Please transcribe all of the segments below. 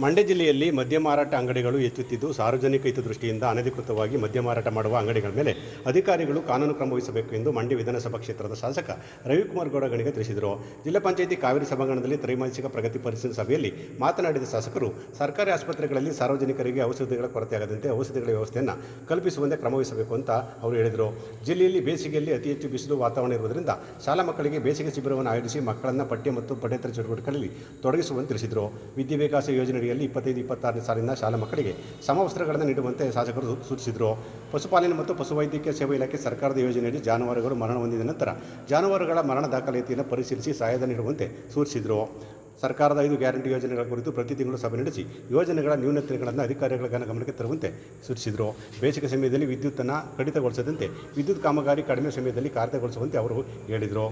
ಮಂಡ್ಯ ಜಿಲ್ಲೆಯಲ್ಲಿ ಮದ್ಯ ಮಾರಾಟ ಅಂಗಡಿಗಳು ಹೆಚ್ಚುತ್ತಿದ್ದು, ಸಾರ್ವಜನಿಕ ಹಿತದೃಷ್ಟಿಯಿಂದ ಅನಧಿಕೃತವಾಗಿ ಮದ್ಯ ಮಾರಾಟ ಮಾಡುವ ಅಂಗಡಿಗಳ ಮೇಲೆ ಅಧಿಕಾರಿಗಳು ಕಾನೂನು ಕ್ರಮ ವಹಿಸಬೇಕು ಎಂದು ಮಂಡ್ಯ ವಿಧಾನಸಭಾ ಕ್ಷೇತ್ರದ ಶಾಸಕ ರವಿಕುಮಾರ್ ಗೌಡ ಗಣಿಗೆ ತಿಳಿಸಿದರು. ಜಿಲ್ಲಾ ಪಂಚಾಯಿತಿ ಕಾವೇರಿ ಸಭಾಂಗಣದಲ್ಲಿ ತ್ರೈಮಾಸಿಕ ಪ್ರಗತಿ ಪರಿಶೀಲನಾ ಸಭೆಯಲ್ಲಿ ಮಾತನಾಡಿದ ಶಾಸಕರು, ಸರ್ಕಾರಿ ಆಸ್ಪತ್ರೆಗಳಲ್ಲಿ ಸಾರ್ವಜನಿಕರಿಗೆ ಔಷಧಿಗಳ ಕೊರತೆಯಾಗದಂತೆ ಔಷಧಿಗಳ ವ್ಯವಸ್ಥೆಯನ್ನು ಕಲ್ಪಿಸುವಂತೆ ಕ್ರಮ ವಹಿಸಬೇಕು ಅಂತ ಅವರು ಹೇಳಿದರು. ಜಿಲ್ಲೆಯಲ್ಲಿ ಬೇಸಿಗೆಯಲ್ಲಿ ಅತಿ ಹೆಚ್ಚು ಬಿಸಿಲು ವಾತಾವರಣ ಇರುವುದರಿಂದ ಶಾಲಾ ಮಕ್ಕಳಿಗೆ ಬೇಸಿಗೆ ಶಿಬಿರವನ್ನು ಆಯೋಜಿಸಿ ಮಕ್ಕಳನ್ನು ಪಠ್ಯ ಮತ್ತು ಪಠ್ಯೇತರ ಚಟುವಟಿಕೆಗಳಲ್ಲಿ ತೊಡಗಿಸುವಂತೆ ತಿಳಿಸಿದರು. ವಿದ್ಯಾವಿಕಾಸ ಯೋಜನೆಯಡಿಯಲ್ಲಿ 25-26 ಸಾಲಿನ ಶಾಲಾ ಮಕ್ಕಳಿಗೆ ಸಮವಸ್ತ್ರಗಳನ್ನು ನೀಡುವಂತೆ ಶಾಸಕರು ಸೂಚಿಸಿದರು. ಪಶುಪಾಲನೆ ಮತ್ತು ಪಶುವೈದ್ಯಕೀಯ ಸೇವಾ ಇಲಾಖೆ ಸರ್ಕಾರದ ಯೋಜನೆಯಡಿ ಜಾನುವಾರುಗಳು ಮರಣ ಹೊಂದಿದ ನಂತರ ಜಾನುವಾರುಗಳ ಮರಣ ದಾಖಲಾತಿಯನ್ನು ಪರಿಶೀಲಿಸಿ ಸಹಾಯಧನ ನೀಡುವಂತೆ ಸೂಚಿಸಿದರು. ಸರ್ಕಾರದ 5 ಗ್ಯಾರಂಟಿ ಯೋಜನೆಗಳ ಕುರಿತು ಪ್ರತಿ ತಿಂಗಳು ಸಭೆ ನಡೆಸಿ ಯೋಜನೆಗಳ ನ್ಯೂನತೆಗಳನ್ನು ಅಧಿಕಾರಿಗಳ ಗಮನಕ್ಕೆ ತರುವಂತೆ ಸೂಚಿಸಿದರು. ಬೇಸಿಗೆ ಸಮಯದಲ್ಲಿ ವಿದ್ಯುತ್ತನ್ನು ಕಡಿತಗೊಳಿಸದಂತೆ ವಿದ್ಯುತ್ ಕಾಮಗಾರಿ ಕಡಿಮೆ ಸಮಯದಲ್ಲಿ ಕಾರ್ಯಗೊಳಿಸುವಂತೆ ಅವರು ಹೇಳಿದರು.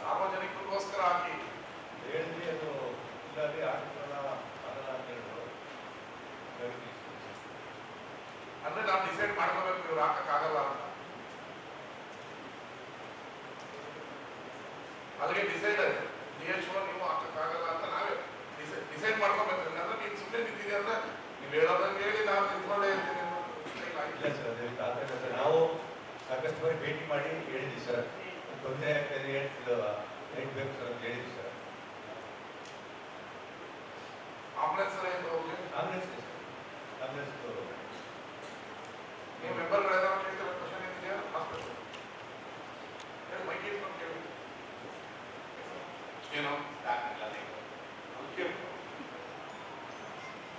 ಸಾರ್ವಜನಿಕರಿಗೋಸ್ಕರ ಹಾಕಿ ಅದು ಅಂದ್ರೆ ನಾವು ಡಿಸೈಡ್ ಮಾಡ್ಕೋಬೇಕು, ಇವ್ರು ಹಾಕಕ್ಕಾಗಲ್ಲ ಅಂತ. ಅದಕ್ಕೆ ಡಿಸೈಡ್ DHO ನೀವು ಹಾಕಕ್ಕಾಗಲ್ಲ ಅಂತ ನಾವೇ ಡಿಸೈಡ್ ಮಾಡ್ಕೋಬೇಕು. ಅಂದ್ರೆ ನೀವು ಸುಮ್ಮನೆ ನಿಂತಿದೆ ಅಂದ್ರೆ ನೀವು ಹೇಳೋದಂಗೆ ಹೇಳಿ ನಾವು ನಿಂತ್ಕೊಂಡೇ ಇರ್ತೀನಿ. ನಾವು ಸಾಕಷ್ಟು ಬಾರಿ ಭೇಟಿ ಮಾಡಿ ಹೇಳಿದ್ವಿ ಸರ್, ತೊಂದರೆ ಆಗ್ತದೆ ಬೇಕು ಸರ್ ಅಂತ ಹೇಳಿದ್ವಿ ಸರ್. ಆಂಬುಲೆನ್ಸ್ ನೀವು ಮೆಂಬರ್ಗಳೆಲ್ಲ ಕೇಳ್ತಿರೋ ಕ್ವಶನ್ ಏನಿದೆಯಾ ಹಾಸ್ಪಿಟಲ್ ಹೇಳಿ ಮೈಕ್ ಇಟ್ಕೊಂಡು ಕೇಳಿ ಏನೋ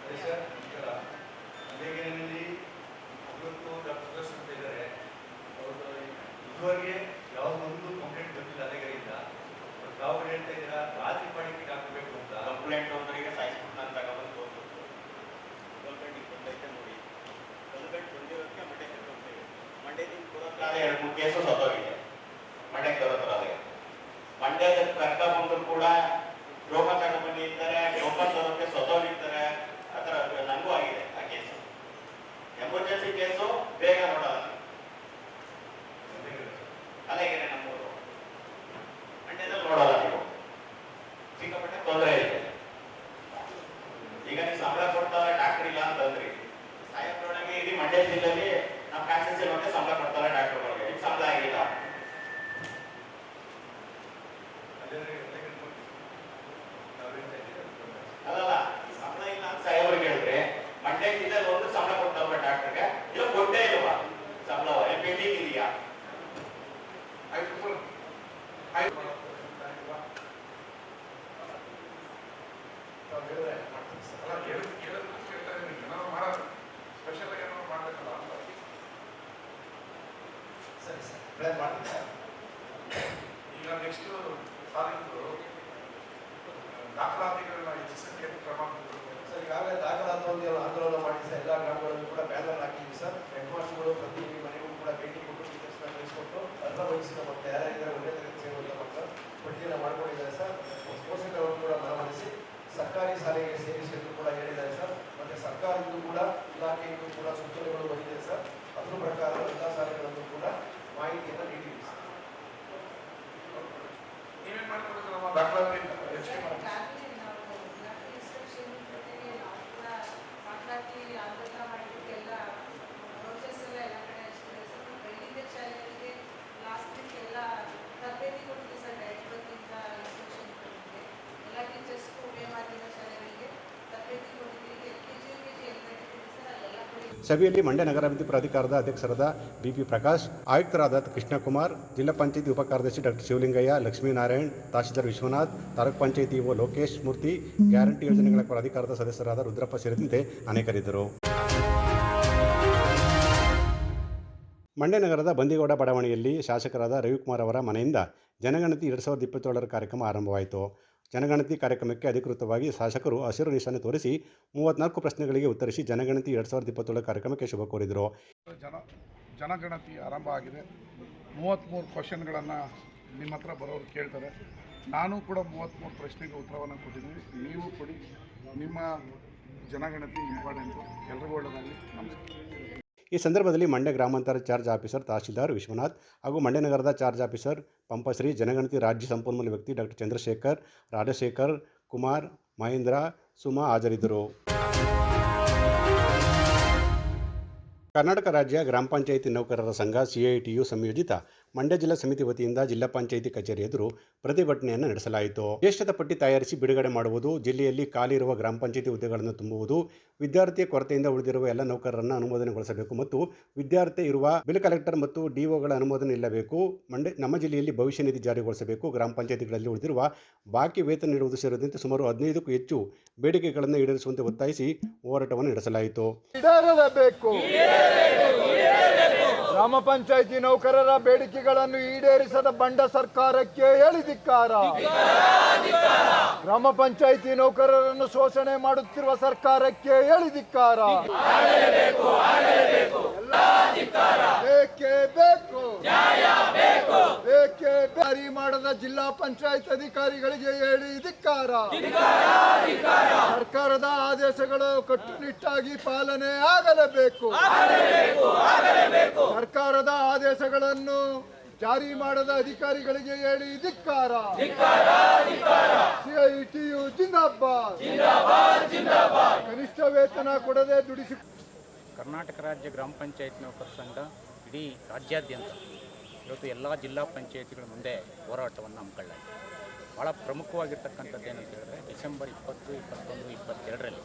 ಅದೇ ಸರ್ ಅಲ್ಲಿಗೇನಲ್ಲಿ ಇವತ್ತು ಡಾಕ್ಟರ್ ಅಂತ ಇದ್ದಾರೆ, ಅವರು ಇದುವರೆಗೆ ಯಾವ ಒಂದು ಕಂಪ್ಲೇಂಟ್ ಬಂದಿಲ್ಲ. ಅಲ್ಲಿಗರಿಂದ ತಾವು ಹೇಳ್ತಾ ಇದ್ದೀರಾ ರಾತ್ರಿ ಪಾಡಿಗೆ ಹಾಕಬೇಕು ಅಂತ. ಕಂಪ್ಲೇಂಟ್ ಒಂದರಿಗೆ ಸಾಯಿಸ್ಬಿಟ್ಟು ನಾನು ತಗೊಬಂದು ತೋರಿಸ್ಬೇಕು. ಗೌರ್ಮೆಂಟಿಗೆ ಬಂದೈತೆ ನೋಡಿ, ಗೌರ್ಮೆಂಟ್ ಬಂದಿರೋದಕ್ಕೆ ಮಂಡ್ಯಕ್ಕೆ ತೋರಿಸ್ತೀವಿ. ಮಂಡ್ಯದಿಂದ ಬರೋದ್ರೆ 2-3 ಕೇಸು ಸತ್ತೋಗಿದೆ. ಮಂಡ್ಯಕ್ಕೆ ಬರೋದ್ರ ಅದೇ ಮಂಡ್ಯದ ಕರ್ಕೊಂಡ್ಬಂದ್ರು ಕೂಡ ಟೋಕನ್ ತಗೊಂಡ್ಬಂದು ಇರ್ತಾರೆ, ಟೋಕನ್ ತರೋಕ್ಕೆ ಸತ್ತೋಗಿರ್ತಾರೆ. ಆ ಥರ ನನಗೂ ಆಗಿದೆ ಆ ಕೇಸು. ಎಮರ್ಜೆನ್ಸಿ ಕೇಸು ಬೇಗ ನೋಡೋಲ್ಲ. ಅಲ್ಲಿಗೆ ನಮ್ಮೂರು ಮಂಡ್ಯದಲ್ಲಿ ನೋಡೋಲ್ಲ ನೀವು, ಸಿಕ್ಕಾಪಟ್ಟೆ ತೊಂದರೆ ಇದೆ. ಈಗ ನೀವು ಸಂಬಳ ಕೊಡ್ತಾರೆ, ಡಾಕ್ಟರ್ ಇಲ್ಲ ಅಂತಂದ್ರಿ. ಸಾಯಂಕಾಲೊಳಗೆ ಇಡೀ ಮಂಡ್ಯ ಜಿಲ್ಲೆಯಲ್ಲಿ ನಮ್ಮ ಕಾನ್ಸ್ಟಿಟ್ಯೂನ್ಸಿ ಬಗ್ಗೆ ಸಂಬಳ ಕೊಡ್ತಾರೆ ಡಾಕ್ಟರ್ಗಳಿಗೆ, ಈಗ ಸಂಬಳ ಆಗಿಲ್ಲ. ಅಲ್ಲಲ್ಲ, ಸಂಬಳ ಇಲ್ಲ ಅಂತ ಸಾಯೋರಿಗೆ ಹೇಳಿದ್ರೆ ಮಂಡ್ಯ ಜಿಲ್ಲೆಯಲ್ಲಿ ಒಂದು ಸಂಬಳ ಕೊಡ್ತಾರ ಡಾಕ್ಟರ್ಗೆ, ಇಲ್ಲ ಕೊಟ್ಟೇ ಇಲ್ವಾ ಸಂಬಳ? ಪೆಂಡಿಂಗ್ ಇದೆಯಾ? ಆಯ್ತು ಸ್ಪೆಷಲ್ ಆಗಿ ಏನಾದ್ರು ಮಾಡ್ಬೇಕಲ್ಲ ಅಂತ. ಸರಿ ಸರ್, ಪ್ಲಾನ್ ಮಾಡ್ತೀನಿ ಸರ್. ಈಗ ನೆಕ್ಸ್ಟ್ ಸಾಲಿಂದು ದಾಖಲಾತಿಗಳನ್ನ ಹೆಚ್ಚಿಸಕ್ಕೆ ಕ್ರಮ ಸರ್. ಈಗಾಗಲೇ ದಾಖಲಾತಿ ಆಂದೋಲನ ಮಾಡಿ ಸರ್, ಎಲ್ಲ ಗ್ರಾಮಗಳಲ್ಲೂ ಕೂಡ ಬ್ಯಾನರ್ ಹಾಕಿದ್ವಿ ಸರ್. ಹೆಡ್ ಮಾಸ್ಟರ್ಗಳು ಪ್ರತಿ ಮನೆಗೂ ಕೂಡ ಭೇಟಿ ಕೊಟ್ಟು ಟೀಚರ್ಸ್ನ ಕಳಿಸ್ಕೊಟ್ಟು ಅರ್ಹ ವಹಿಸಿದ ಮತ್ತು ಯಾರ್ಯಾರಿದ್ದಾರೆ ಒಂದೇ ತರಗತಿ ಸೇರುವಂಥ ಮಕ್ಕಳು ಪಟ್ಟಿಯನ್ನು ಮಾಡ್ಕೊಂಡಿದ್ದಾರೆ ಸರ್. ಪೋಷಕರನ್ನು ಕೂಡ ಮನವೊಲಿಸಿ ಸರ್ಕಾರಿ ಶಾಲೆಗೆ ಸೇರಿಸಿ ಎಂದು ಕೂಡ ಹೇಳಿದ್ದಾರೆ ಸರ್. ಮತ್ತು ಸರ್ಕಾರದಿಂದ ಕೂಡ ಇಲಾಖೆಯಿಂದ ಕೂಡ ಸೂಚನೆಗಳು ಬಂದಿದೆ ಸರ್. ಅದರ ಪ್ರಕಾರ ಎಲ್ಲ ಶಾಲೆಗಳನ್ನು ಕೂಡ ಮಾಹಿತಿಯನ್ನು ನೀಡಿದ್ದೀವಿ ಸರ್. ನೀವೇನು ಮಾಡ್ಕೊಡ್ತೀರ ನಮ್ಮ ದಾಖಲಾತಿ ಹೆಚ್ಚಿಗೆ ಮಾಡಿ ತರಬೇತಿ ಕೊಟ್ಟಿದೆ ಸರ್. ಡೈರೆಕ್ಟ್ ವತಿಯಿಂದ ಇನ್ಸ್ಟ್ರಕ್ಷನ್ ಕೊಟ್ಟಿದೆ. ಎಲ್ಲ ಟೀಚರ್ಸ್ಗೂ ಮಾಧ್ಯಮ ಶಾಲೆಗಳಿಗೆ ತರಬೇತಿ ಕೊಟ್ಟಿದ್ದೀವಿ. LKG, UKG ಎಲ್ಲ ಕಟ್ಟಿದ್ದೀವಿ ಸರ್. ಅಲ್ಲೆಲ್ಲ ಸಭೆಯಲ್ಲಿ ಮಂಡ್ಯ ನಗರಾಭಿವೃದ್ಧಿ ಪ್ರಾಧಿಕಾರದ ಅಧ್ಯಕ್ಷರಾದ BP ಪ್ರಕಾಶ್, ಆಯುಕ್ತರಾದ ಕೃಷ್ಣಕುಮಾರ್, ಜಿಲ್ಲಾ ಪಂಚಾಯಿತಿ ಉಪಕಾರ್ಯದರ್ಶಿ ಡಾಕ್ಟರ್ ಶಿವಲಿಂಗಯ್ಯ, ಲಕ್ಷ್ಮೀನಾರಾಯಣ್, ತಹಶೀಲ್ದಾರ್ ವಿಶ್ವನಾಥ್, ತಾಲೂಕು ಪಂಚಾಯಿತಿ ಇಒ ಲೋಕೇಶ್ ಮೂರ್ತಿ, ಗ್ಯಾರಂಟಿ ಯೋಜನೆಗಳ ಪ್ರಾಧಿಕಾರದ ಸದಸ್ಯರಾದ ರುದ್ರಪ್ಪ ಸೇರಿದಂತೆ ಅನೇಕರಿದ್ದರು. ಮಂಡ್ಯ ನಗರದ ಬಂದಿಗೌಡ ಬಡಾವಣೆಯಲ್ಲಿ ಶಾಸಕರಾದ ರವಿಕುಮಾರ್ ಅವರ ಮನೆಯಿಂದ ಜನಗಣತಿ 2027 ಕಾರ್ಯಕ್ರಮ ಆರಂಭವಾಯಿತು. ಜನಗಣತಿ ಕಾರ್ಯಕ್ರಮಕ್ಕೆ ಅಧಿಕೃತವಾಗಿ ಶಾಸಕರು ಹಸಿರು ನಿಶಾನೆ ತೋರಿಸಿ 34 ಪ್ರಶ್ನೆಗಳಿಗೆ ಉತ್ತರಿಸಿ ಜನಗಣತಿ 2027 ಕಾರ್ಯಕ್ರಮಕ್ಕೆ ಶುಭ ಕೋರಿದರು. ಜನಗಣತಿ ಆರಂಭ ಆಗಿದೆ. 33 ಕ್ವಶನ್ಗಳನ್ನು ನಿಮ್ಮ ಹತ್ರ ಬರೋರು ಕೇಳ್ತಾರೆ. ನಾನು ಕೂಡ 33 ಪ್ರಶ್ನೆಗೆ ಉತ್ತರವನ್ನು ಕೊಟ್ಟಿದ್ದೀನಿ. ನೀವು ಕೊಡಿ. ನಿಮ್ಮ ಜನಗಣತಿ ಇಂಪಾರ್ಟೆಂಟು. ಎಲ್ರಿಗೂ ಒಳ್ಳೆಯದಾಗಲಿ. ನಮಸ್ಕಾರ. ಈ ಸಂದರ್ಭದಲ್ಲಿ ಮಂಡ್ಯ ಗ್ರಾಮಾಂತರ ಚಾರ್ಜ್ ಆಫೀಸರ್ ತಹಶೀಲ್ದಾರ್ ವಿಶ್ವನಾಥ್ ಹಾಗೂ ಮಂಡ್ಯ ನಗರದ ಚಾರ್ಜ್ ಆಫೀಸರ್ ಪಂಪಶ್ರೀ, ಜನಗಣತಿ ರಾಜ್ಯ ಸಂಪನ್ಮೂಲ ವ್ಯಕ್ತಿ ಡಾಕ್ಟರ್ ಚಂದ್ರಶೇಖರ್, ರಾಜಶೇಖರ್, ಕುಮಾರ್, ಮಹೇಂದ್ರ, ಸುಮಾ ಹಾಜರಿದ್ದರು. ಕರ್ನಾಟಕ ರಾಜ್ಯ ಗ್ರಾಮ ಪಂಚಾಯಿತಿ ನೌಕರರ ಸಂಘ CITU ಸಂಯೋಜಿತ ಮಂಡ್ಯ ಜಿಲ್ಲಾ ಸಮಿತಿ ವತಿಯಿಂದ ಜಿಲ್ಲಾ ಪಂಚಾಯಿತಿ ಕಚೇರಿ ಎದುರು ಪ್ರತಿಭಟನೆಯನ್ನು ನಡೆಸಲಾಯಿತು. ಜ್ಯೇಷ್ಠತಾ ಪಟ್ಟಿ ತಯಾರಿಸಿ ಬಿಡುಗಡೆ ಮಾಡುವುದು, ಜಿಲ್ಲೆಯಲ್ಲಿ ಖಾಲಿ ಇರುವ ಗ್ರಾಮ ಪಂಚಾಯಿತಿ ಹುದ್ದೆಗಳನ್ನು ತುಂಬುವುದು, ವಿದ್ಯಾರ್ಥಿಯ ಕೊರತೆಯಿಂದ ಉಳಿದಿರುವ ಎಲ್ಲ ನೌಕರರನ್ನು ಅನುಮೋದನೆಗೊಳಿಸಬೇಕು ಮತ್ತು ವಿದ್ಯಾರ್ಥಿ ಇರುವ ಬಿಲ್ ಕಲೆಕ್ಟರ್ ಮತ್ತು DOಗಳ ಅನುಮೋದನೆ ಇಲ್ಲಬೇಕು. ನಮ್ಮ ಜಿಲ್ಲೆಯಲ್ಲಿ ಭವಿಷ್ಯ ನಿಧಿ ಜಾರಿಗೊಳಿಸಬೇಕು. ಗ್ರಾಮ ಪಂಚಾಯಿತಿಗಳಲ್ಲಿ ಉಳಿದಿರುವ ಬಾಕಿ ವೇತನ ನೀಡುವುದು ಸೇರಿದಂತೆ ಸುಮಾರು 15ಕ್ಕೂ ಹೆಚ್ಚು ಬೇಡಿಕೆಗಳನ್ನು ಈಡೇರಿಸುವಂತೆ ಒತ್ತಾಯಿಸಿ ಹೋರಾಟವನ್ನು ನಡೆಸಲಾಯಿತು. ಗ್ರಾಮ ಪಂಚಾಯಿತಿ ನೌಕರರ ಬೇಡಿಕೆಗಳನ್ನು ಈಡೇರಿಸದ ಬಂಡ ಸರ್ಕಾರಕ್ಕೆ ಹೇಳಿದಿಕ್ಕಾರ. ಗ್ರಾಮ ಪಂಚಾಯಿತಿ ನೌಕರರನ್ನು ಶೋಷಣೆ ಮಾಡುತ್ತಿರುವ ಸರ್ಕಾರಕ್ಕೆ ಹೇಳಿದಿಕ್ಕಾರ. ಬೇಕೇ ಬೇಕು, ಬೇಕೇ ಜಾರಿ ಮಾಡದ ಜಿಲ್ಲಾ ಪಂಚಾಯತ್ ಅಧಿಕಾರಿಗಳಿಗೆ ಹೇಳಿದಿಕ್ಕಾರ. ಸರ್ಕಾರದ ಆದೇಶಗಳು ಕಟ್ಟುನಿಟ್ಟಾಗಿ ಪಾಲನೆ ಆಗಲೇಬೇಕು. ಸರ್ಕಾರದ ಆದೇಶಗಳನ್ನು ಜಾರಿ ಮಾಡದ ಅಧಿಕಾರಿಗಳಿಗೆ ಹೇಳಿ ಧಿಕ್ಕಾರ. CITU ಜಿಂದಾಬಾದ್. ಕನಿಷ್ಠ ವೇತನ ಕೊಡದೆ ದುಡಿಸಿ. ಕರ್ನಾಟಕ ರಾಜ್ಯ ಗ್ರಾಮ ಪಂಚಾಯತ್ ನೌಕರರ ಸಂಘ ಇಡೀ ರಾಜ್ಯಾದ್ಯಂತ ಇವತ್ತು ಎಲ್ಲ ಜಿಲ್ಲಾ ಪಂಚಾಯತಿಗಳ ಮುಂದೆ ಹೋರಾಟವನ್ನು ಹಮ್ಮಿಕೊಳ್ಳಲಾಗಿದೆ. ಭಾಳ ಪ್ರಮುಖವಾಗಿರ್ತಕ್ಕಂಥದ್ದು ಏನಂತ ಹೇಳಿದ್ರೆ, ಡಿಸೆಂಬರ್ 20, 21, 22ರಲ್ಲಿ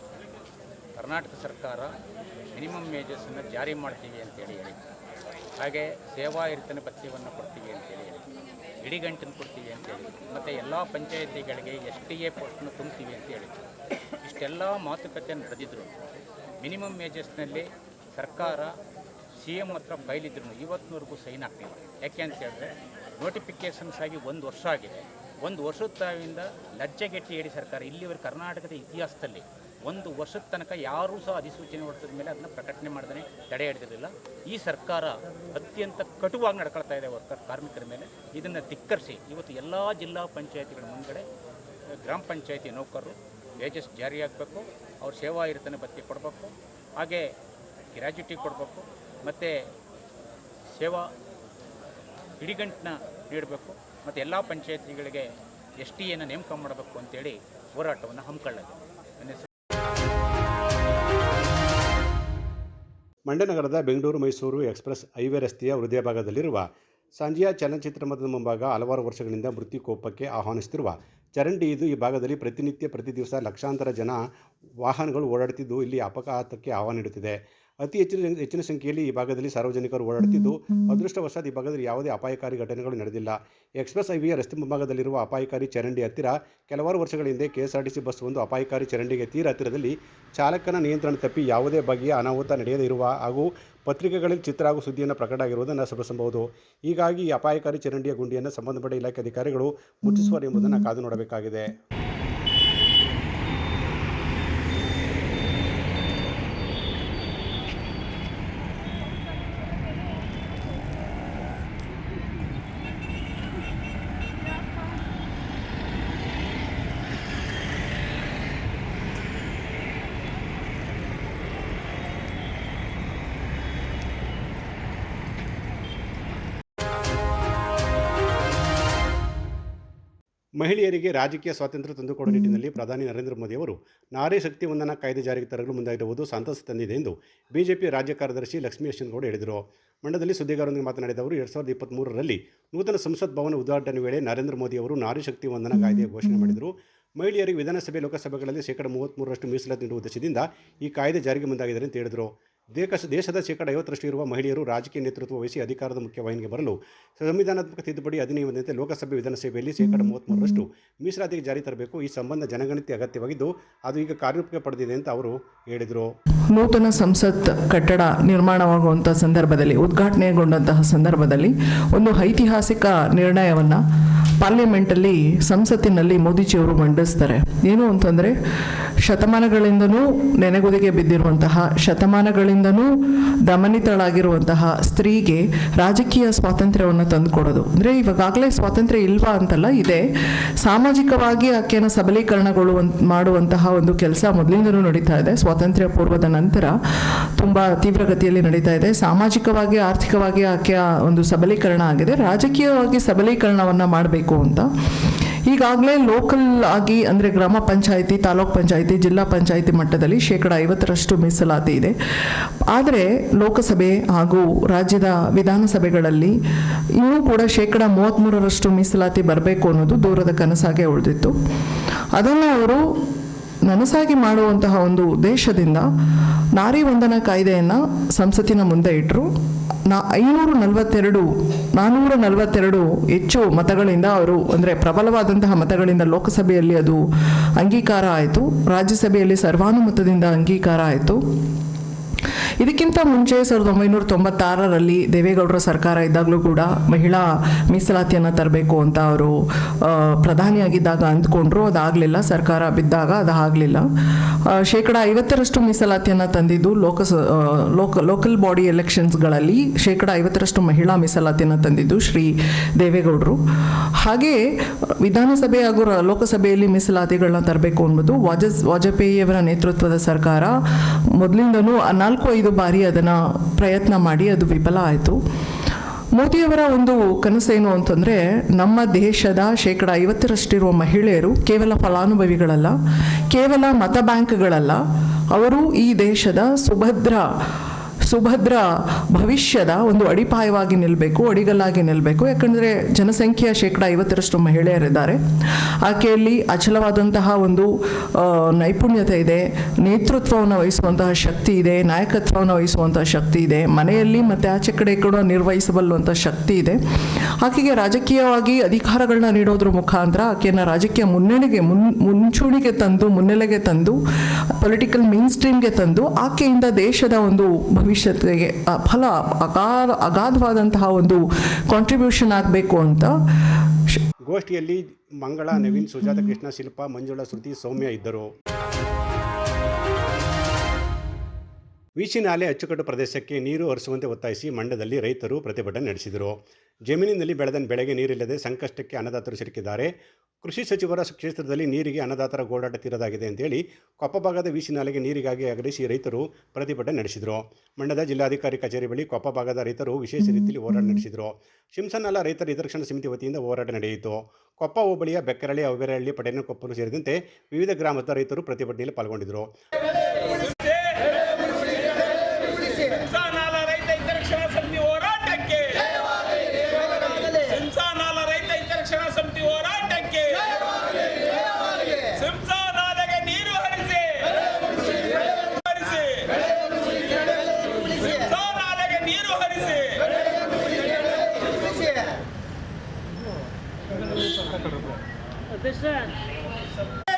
ಕರ್ನಾಟಕ ಸರ್ಕಾರ ಮಿನಿಮಮ್ ವೇಜಸನ್ನು ಜಾರಿ ಮಾಡ್ತೀವಿ ಅಂತೇಳಿ ಹೇಳಿತ್ತು. ಹಾಗೆ ಸೇವಾ ಹಿರಿತನ ಭತ್ಯೆಯನ್ನು ಕೊಡ್ತೀವಿ ಅಂತೇಳಿ ಹೇಳಿತ್ತು. ಇಡಿಗಂಟನ್ನು ಕೊಡ್ತೀವಿ ಅಂತೇಳಿ, ಮತ್ತು ಎಲ್ಲ ಪಂಚಾಯತಿಗಳಿಗೆ STA ಪೋಸ್ಟನ್ನು ತುಂಬ್ತೀವಿ ಅಂತ ಹೇಳಿತ್ತು. ಇಷ್ಟೆಲ್ಲ ಮಾತುಕತೆಯನ್ನು ನಡೆದಿದ್ರು. ಮಿನಿಮಮ್ ವೇಜಸ್ನಲ್ಲಿ ಸರ್ಕಾರ CM ಹತ್ರ ಫೈಲ್ ಇದ್ರೂ ಇವತ್ತಿನವರೆಗೂ ಸೈನ್ ಆಗ್ತಿಲ್ಲ. ಯಾಕೆ ಅಂತ ಹೇಳಿದ್ರೆ, ನೋಟಿಫಿಕೇಷನ್ಸ್ ಆಗಿ 1 ವರ್ಷ ಆಗಿದೆ. 1 ವರ್ಷದ ತಾವಿಂದ ಲಜ್ಜೆಗೆಟ್ಟಿ ಹೇಳಿ ಸರ್ಕಾರ ಇಲ್ಲಿವರೆಗೆ ಕರ್ನಾಟಕದ ಇತಿಹಾಸದಲ್ಲಿ 1 ವರ್ಷದ ತನಕ ಯಾರೂ ಸಹ ಅಧಿಸೂಚನೆ ಹೊರಡಿಸಿದ ಮೇಲೆ ಅದನ್ನು ಪ್ರಕಟಣೆ ಮಾಡ್ದೇ ತಡೆ ಹಿಡಿದಿರಲಿಲ್ಲ. ಈ ಸರ್ಕಾರ ಅತ್ಯಂತ ಕಟುವಾಗಿ ನಡ್ಕೊಳ್ತಾ ಇದೆ ಕಾರ್ಮಿಕರ ಮೇಲೆ. ಇದನ್ನು ಧಿಕ್ಕರಿಸಿ ಇವತ್ತು ಎಲ್ಲ ಜಿಲ್ಲಾ ಪಂಚಾಯತಿಗಳ ಮುಂದೆ ಗ್ರಾಮ ಪಂಚಾಯತಿ ನೌಕರರು ವೇಜಸ್ ಜಾರಿಯಾಗಬೇಕು, ಅವ್ರ ಸೇವಾ ಹಿರಿತನ ಭತ್ಯೆ ಕೊಡಬೇಕು, ಹಾಗೆ ಗ್ರ್ಯಾಜ್ಯುಟಿ ಕೊಡಬೇಕು, ಮತ್ತು ಸೇವಾ ಇಡಿಗಂಟನ್ನ ನೀಡಬೇಕು, ಮತ್ತು ಎಲ್ಲ ಪಂಚಾಯತಿಗಳಿಗೆ STA ನೇಮಕ ಮಾಡಬೇಕು ಅಂತೇಳಿ ಹೋರಾಟವನ್ನು ಹಮ್ಮಿಕೊಳ್ಳಲಾಗಿದೆ. ಮಂಡ್ಯ ನಗರದ ಬೆಂಗಳೂರು ಮೈಸೂರು ಎಕ್ಸ್ಪ್ರೆಸ್ ಹೈವೇ ರಸ್ತೆಯ ಹೃದಯ ಭಾಗದಲ್ಲಿರುವ ಸಂಜೆಯ ಚಲನಚಿತ್ರಮಂದಿರದ ಮುಂಭಾಗ ಹಲವಾರು ವರ್ಷಗಳಿಂದ ಮೃತ್ಯುಕೋಪಕ್ಕೆ ಆಹ್ವಾನಿಸುತ್ತಿರುವ ಚರಂಡಿ ಇದು. ಈ ಭಾಗದಲ್ಲಿ ಪ್ರತಿನಿತ್ಯ ಪ್ರತಿ ದಿವಸ ಲಕ್ಷಾಂತರ ಜನ ವಾಹನಗಳು ಓಡಾಡುತ್ತಿದ್ದು ಇಲ್ಲಿ ಅಪಘಾತಕ್ಕೆ ಆಹ್ವಾನ ನೀಡುತ್ತಿದೆ. ಅತಿ ಹೆಚ್ಚಿನ ಸಂಖ್ಯೆಯಲ್ಲಿ ಈ ಭಾಗದಲ್ಲಿ ಸಾರ್ವಜನಿಕರು ಓಡಾಡುತ್ತಿದ್ದು, ಅದೃಷ್ಟವಶಾತ್ ಈ ಭಾಗದಲ್ಲಿ ಯಾವುದೇ ಅಪಾಯಕಾರಿ ಘಟನೆಗಳು ನಡೆದಿಲ್ಲ. ಎಕ್ಸ್ಪ್ರೆಸ್ ಹೈವೇಯ ರಸ್ತೆ ಮುಂಭಾಗದಲ್ಲಿರುವ ಅಪಾಯಕಾರಿ ಚರಂಡಿ ಹತ್ತಿರ ಕೆಲವಾರು ವರ್ಷಗಳ ಹಿಂದೆ KSRTC ಬಸ್ ಒಂದು ಅಪಾಯಕಾರಿ ಚರಂಡಿಗೆ ತೀರ ಹತ್ತಿರದಲ್ಲಿ ಚಾಲಕನ ನಿಯಂತ್ರಣ ತಪ್ಪಿ ಯಾವುದೇ ಬಗೆಯ ಅನಾಹುತ ನಡೆಯದೇ ಇರುವ ಹಾಗೂ ಪತ್ರಿಕೆಗಳಲ್ಲಿ ಚಿತ್ರ ಹಾಗೂ ಸುದ್ದಿಯನ್ನು ಪ್ರಕಟ ಆಗಿರುವುದನ್ನು ಗಮನಿಸಬಹುದು. ಹೀಗಾಗಿ ಈ ಅಪಾಯಕಾರಿ ಚರಂಡಿಯ ಗುಂಡಿಯನ್ನು ಸಂಬಂಧಪಟ್ಟ ಇಲಾಖೆ ಅಧಿಕಾರಿಗಳು ಮುಚ್ಚಿಸುವರು ಎಂಬುದನ್ನು ಕಾದು ನೋಡಬೇಕಾಗಿದೆ. ಮಹಿಳೆಯರಿಗೆ ರಾಜಕೀಯ ಸ್ವಾತಂತ್ರ್ಯ ತಂದುಕೊಡುವ ನಿಟ್ಟಿನಲ್ಲಿ ಪ್ರಧಾನಿ ನರೇಂದ್ರ ಮೋದಿ ಅವರು ನಾರಿ ಶಕ್ತಿ ವಂದನಾ ಕಾಯ್ದೆ ಜಾರಿಗೆ ತರಲು ಮುಂದಾಗಿರುವುದು ಸಂತಸ ತಂದಿದೆ ಎಂದು ಬಿಜೆಪಿ ರಾಜ್ಯ ಕಾರ್ಯದರ್ಶಿ ಲಕ್ಷ್ಮೀ ಅಶ್ವಿನ್ಗೌಡ ಹೇಳಿದರು. ಮಂಡ್ಯದಲ್ಲಿ ಸುದ್ದಿಗಾರರೊಂದಿಗೆ ಮಾತನಾಡಿದ ಅವರು 2023ರಲ್ಲಿ ನೂತನ ಸಂಸತ್ ಭವನ ಉದ್ಘಾಟನೆ ವೇಳೆ ನರೇಂದ್ರ ಮೋದಿ ಅವರು ನಾರಿ ಶಕ್ತಿ ವಂದನಾ ಕಾಯ್ದೆಯ ಘೋಷಣೆ ಮಾಡಿದರು. ಮಹಿಳೆಯರಿಗೆ ವಿಧಾನಸಭೆ ಲೋಕಸಭೆಗಳಲ್ಲಿ 33% ಮೀಸಲಾತಿ ನೀಡುವ ಉದ್ದೇಶದಿಂದ ಈ ಕಾಯ್ದೆ ಜಾರಿಗೆ ಮುಂದಾಗಿದ್ದಾರೆ ಅಂತ ಹೇಳಿದರು. ದೇಶದ 50% ಇರುವ ಮಹಿಳೆಯರು ರಾಜಕೀಯ ನೇತೃತ್ವ ವಹಿಸಿ ಅಧಿಕಾರದ ಮುಖ್ಯವಾಹಿನಿಗೆ ಬರಲು ಸಂವಿಧಾನಾತ್ಮಕ ತಿದ್ದುಪಡಿ ಅಧಿನಿಯಮದಂತೆ ಲೋಕಸಭೆ ವಿಧಾನಸಭೆಯಲ್ಲಿ 33% ಮೀಸಲಾತಿಗೆ ಜಾರಿ ತರಬೇಕು. ಈ ಸಂಬಂಧ ಜನಗಣತಿ ಅಗತ್ಯವಾಗಿದ್ದು ಅದು ಈಗ ಕಾರ್ಯರೂಪಕ್ಕೆ ಪಡೆದಿದೆ ಅಂತ ಅವರು ಹೇಳಿದರು. ನೂತನ ಸಂಸತ್ ಕಟ್ಟಡ ನಿರ್ಮಾಣವಾಗುವಂಥ ಸಂದರ್ಭದಲ್ಲಿ, ಉದ್ಘಾಟನೆಗೊಂಡಂತಹ ಸಂದರ್ಭದಲ್ಲಿ ಒಂದು ಐತಿಹಾಸಿಕ ನಿರ್ಣಯವನ್ನು ಪಾರ್ಲಿಮೆಂಟಲ್ಲಿ, ಸಂಸತ್ತಿನಲ್ಲಿ ಮೋದಿಜಿಯವರು ಮಂಡಿಸ್ತಾರೆ. ಏನು ಅಂತಂದರೆ, ಶತಮಾನಗಳಿಂದನೂ ನೆನೆಗುದಿಗೆ ಬಿದ್ದಿರುವಂತಹ, ಶತಮಾನಗಳಿಂದನೂ ದಮನಿತಳಾಗಿರುವಂತಹ ಸ್ತ್ರೀಗೆ ರಾಜಕೀಯ ಸ್ವಾತಂತ್ರ್ಯವನ್ನು ತಂದುಕೊಡೋದು. ಅಂದರೆ ಇವಾಗಲೇ ಸ್ವಾತಂತ್ರ್ಯ ಇಲ್ವಾ ಅಂತಲ್ಲ, ಇದೆ. ಸಾಮಾಜಿಕವಾಗಿ ಆಕೆಯನ್ನು ಮಾಡುವಂತಹ ಒಂದು ಕೆಲಸ ಮೊದಲಿಂದಲೂ ನಡೀತಾ ಇದೆ. ಸ್ವಾತಂತ್ರ್ಯ ಪೂರ್ವದ ನಂತರ ತುಂಬ ತೀವ್ರಗತಿಯಲ್ಲಿ ನಡೀತಾ ಇದೆ. ಸಾಮಾಜಿಕವಾಗಿ, ಆರ್ಥಿಕವಾಗಿ ಆಕೆಯ ಒಂದು ಸಬಲೀಕರಣ ಆಗಿದೆ. ರಾಜಕೀಯವಾಗಿ ಸಬಲೀಕರಣವನ್ನು ಮಾಡಬೇಕು ಅಂತ ಈಗಾಗಲೇ ಲೋಕಲ್ ಆಗಿ, ಅಂದರೆ ಗ್ರಾಮ ಪಂಚಾಯಿತಿ, ತಾಲೂಕ್ ಪಂಚಾಯಿತಿ, ಜಿಲ್ಲಾ ಪಂಚಾಯಿತಿ ಮಟ್ಟದಲ್ಲಿ 50% ಮೀಸಲಾತಿ ಇದೆ. ಆದರೆ ಲೋಕಸಭೆ ಹಾಗೂ ರಾಜ್ಯದ ವಿಧಾನಸಭೆಗಳಲ್ಲಿ ಇನ್ನೂ ಕೂಡ 33% ಮೀಸಲಾತಿ ಬರಬೇಕು ಅನ್ನೋದು ದೂರದ ಕನಸಾಗೆ ಉಳಿದಿತ್ತು. ಅದನ್ನು ಅವರು ನನಸಾಗಿ ಮಾಡುವಂತಹ ಒಂದು ಉದ್ದೇಶದಿಂದ ನಾರಿ ವಂದನಾ ಕಾಯ್ದೆಯನ್ನು ಸಂಸತ್ತಿನ ಮುಂದೆ ಇಟ್ಟರು. 442 ಹೆಚ್ಚು ಮತಗಳಿಂದ ಅವರು, ಅಂದರೆ ಪ್ರಬಲವಾದಂತಹ ಮತಗಳಿಂದ ಲೋಕಸಭೆಯಲ್ಲಿ ಅದು ಅಂಗೀಕಾರ ಆಯಿತು. ರಾಜ್ಯಸಭೆಯಲ್ಲಿ ಸರ್ವಾನುಮತದಿಂದ ಅಂಗೀಕಾರ ಆಯಿತು. ಇದಕ್ಕಿಂತ ಮುಂಚೆ 1996ರಲ್ಲಿ ದೇವೇಗೌಡರ ಸರ್ಕಾರ ಇದ್ದಾಗಲೂ ಕೂಡ ಮಹಿಳಾ ಮೀಸಲಾತಿಯನ್ನು ತರಬೇಕು ಅಂತ ಅವರು ಪ್ರಧಾನಿಯಾಗಿದ್ದಾಗ ಅಂದ್ಕೊಂಡ್ರು. ಅದಾಗಲಿಲ್ಲ. ಸರ್ಕಾರ ಬಿದ್ದಾಗ ಅದಾಗಲಿಲ್ಲ. 50% ಮೀಸಲಾತಿಯನ್ನು ತಂದಿದ್ದು ಲೋಕಲ್ ಬಾಡಿ ಎಲೆಕ್ಷನ್ಸ್ಗಳಲ್ಲಿ 50% ಮಹಿಳಾ ಮೀಸಲಾತಿಯನ್ನು ತಂದಿದ್ದು ಶ್ರೀ ದೇವೇಗೌಡರು. ಹಾಗೆ ವಿಧಾನಸಭೆ ಹಾಗೂ ಲೋಕಸಭೆಯಲ್ಲಿ ಮೀಸಲಾತಿಗಳನ್ನ ತರಬೇಕು ಅನ್ನೋದು ವಾಜಪೇಯಿಯವರ ನೇತೃತ್ವದ ಸರ್ಕಾರ ಮೊದಲಿಂದನೂ 4-5 ಬಾರಿ ಅದನ್ನು ಪ್ರಯತ್ನ ಮಾಡಿ ಅದು ವಿಫಲ ಆಯಿತು. ಮೋದಿಯವರ ಒಂದು ಕನಸೇನು ಅಂತಂದರೆ, ನಮ್ಮ ದೇಶದ 50% ಇರುವ ಮಹಿಳೆಯರು ಕೇವಲ ಫಲಾನುಭವಿಗಳಲ್ಲ, ಕೇವಲ ಮತ ಬ್ಯಾಂಕ್ಗಳಲ್ಲ, ಅವರು ಈ ದೇಶದ ಸುಭದ್ರ ಭವಿಷ್ಯದ ಒಂದು ಅಡಿಪಾಯವಾಗಿ ನಿಲ್ಲಬೇಕು, ಅಡಿಗಲ್ಲಾಗಿ ನಿಲ್ಲಬೇಕು. ಯಾಕಂದರೆ ಜನಸಂಖ್ಯೆಯ 50% ಮಹಿಳೆಯರಿದ್ದಾರೆ. ಆಕೆಯಲ್ಲಿ ಅಚಲವಾದಂತಹ ಒಂದು ನೈಪುಣ್ಯತೆ ಇದೆ, ನೇತೃತ್ವವನ್ನು ವಹಿಸುವಂತಹ ಶಕ್ತಿ ಇದೆ, ನಾಯಕತ್ವವನ್ನು ವಹಿಸುವಂತಹ ಶಕ್ತಿ ಇದೆ, ಮನೆಯಲ್ಲಿ ಮತ್ತು ಆಚೆ ಕಡೆ ಕೂಡ ನಿರ್ವಹಿಸಬಲ್ಲುವಂಥ ಶಕ್ತಿ ಇದೆ. ಆಕೆಗೆ ರಾಜಕೀಯವಾಗಿ ಅಧಿಕಾರಗಳನ್ನ ನೀಡೋದ್ರ ಮುಖಾಂತರ ಆಕೆಯನ್ನು ರಾಜಕೀಯ ಮುನ್ನೆಲೆಗೆ ತಂದು ಪೊಲಿಟಿಕಲ್ ಮೇನ್ ಸ್ಟ್ರೀಮ್ಗೆ ತಂದು ಆಕೆಯಿಂದ ದೇಶದ ಒಂದು ಭವಿಷ್ಯತೆಗೆ ಅಗಾಧವಾದಂತಹ ಒಂದು ಕಾಂಟ್ರಿಬ್ಯೂಷನ್ ಆಗಬೇಕು ಅಂತ. ಗೋಷ್ಠಿಯಲ್ಲಿ ಮಂಗಳ, ನವೀನ್, ಸುಜಾತ, ಕೃಷ್ಣ, ಶಿಲ್ಪಾ, ಮಂಜುಳಾ, ಶ್ರುತಿ, ಸೌಮ್ಯ ಇದ್ದರು. ವಿಸಿ ನಾಲೆ ಅಚ್ಚುಕಟ್ಟು ಪ್ರದೇಶಕ್ಕೆ ನೀರು ಹರಿಸುವಂತೆ ಒತ್ತಾಯಿಸಿ ಮಂಡ್ಯದಲ್ಲಿ ರೈತರು ಪ್ರತಿಭಟನೆ ನಡೆಸಿದರು. ಜಮೀನಿನಲ್ಲಿ ಬೆಳೆದ ಬೆಳೆಗೆ ನೀರಿಲ್ಲದೆ ಸಂಕಷ್ಟಕ್ಕೆ ಅನ್ನದಾತರು ಸಿಲುಕಿದ್ದಾರೆ. ಕೃಷಿ ಸಚಿವರ ಕ್ಷೇತ್ರದಲ್ಲಿ ನೀರಿಗೆ ಅನ್ನದಾತರ ಗೋಳಾಟ ತೀರದಾಗಿದೆ ಅಂತೇಳಿ ಕೊಪ್ಪ ಭಾಗದ ವಿಸಿ ನಾಲೆಗೆ ನೀರಿಗಾಗಿ ಆಗ್ರಹಿಸಿ ರೈತರು ಪ್ರತಿಭಟನೆ ನಡೆಸಿದರು. ಮಂಡ್ಯದ ಜಿಲ್ಲಾಧಿಕಾರಿ ಕಚೇರಿ ಬಳಿ ಕೊಪ್ಪ ಭಾಗದ ರೈತರು ವಿಶೇಷ ರೀತಿಯಲ್ಲಿ ಹೋರಾಟ ನಡೆಸಿದರು. ಶಿಂಸನಾಲ ರೈತರ ಹಿತರಕ್ಷಣಾ ಸಮಿತಿ ವತಿಯಿಂದ ಹೋರಾಟ ನಡೆಯಿತು. ಕೊಪ್ಪ ಹೋಬಳಿಯ ಬೆಕ್ಕರಳ್ಳಿ, ಅವೇರಹಳ್ಳಿ, ಪಟೇನಕೊಪ್ಪಲು ಸೇರಿದಂತೆ ವಿವಿಧ ಗ್ರಾಮದ ರೈತರು ಪ್ರತಿಭಟನೆಯಲ್ಲಿ ಪಾಲ್ಗೊಂಡಿದ್ದರು.